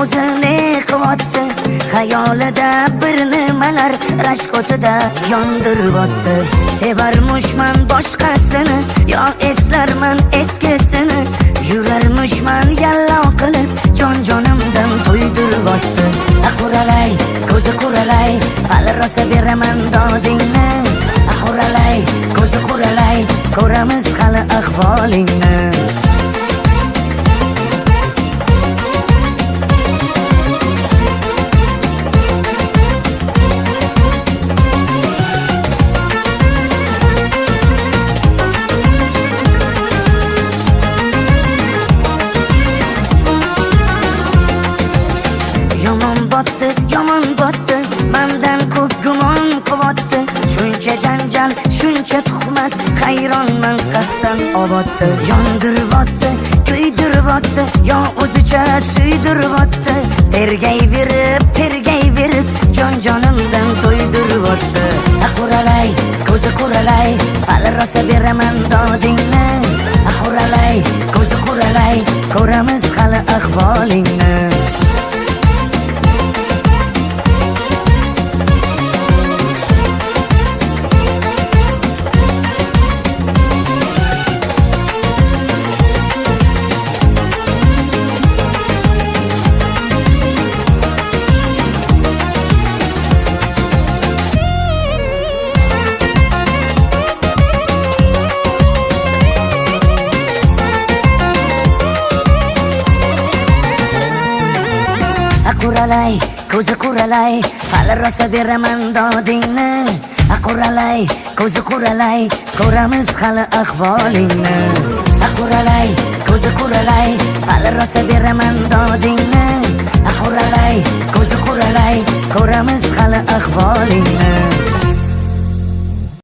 o'zini qilyapti. Xayolida bir nimalar rashk o'tida yondiryapti. Sevarmushman boshqasini, yo eslarman eskisini. Yurarmushman yallo qilib, jon-jonimdan to'ydiryapti. Quralay, ko'zi quralay, hali rosa beraman dodingni. Quralay, ko'zi quralay, ko'ramiz hali ahvolingni. Yomon botdi, mendan ko'p gumon qilyapti. Shuncha janjal, shuncha tuhmat, hayronman qattan oboddi. Yondiryapti, kuydiryapti, yo o'zicha suydiryapti. Tergayverib, jon-jonimdan to'ydiryapti. Quralay, ko'zi quralay, hali rosa beraman dodingni. Quralay, ko'zi quralay, ko'ramiz hali ahvolingni. Quralay, ko'zi quralay, hali rosa beraman dodingni. Quralay, ko'zi quralay, ko'ramiz hali ahvolingni. Quralay, ko'zi quralay, hali rosa beraman dodingni. Quralay, ko'zi quralay, ko'ramiz hali ahvolingni.